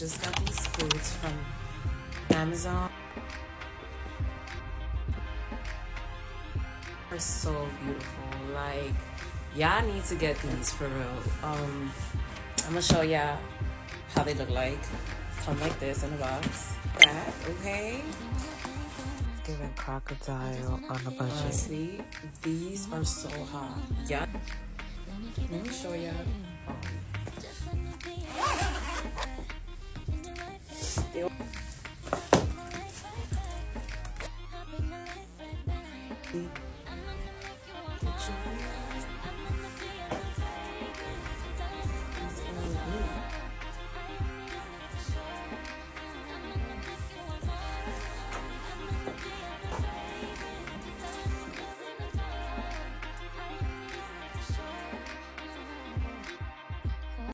Just got these boots from Amazon. They're so beautiful. Like, y'all need to get these for real. I'm gonna show y'all how they look like. Come like this in a box. That, okay? It's giving crocodile on a budget. Honestly, these are so hot. Yeah. Let me show y'all.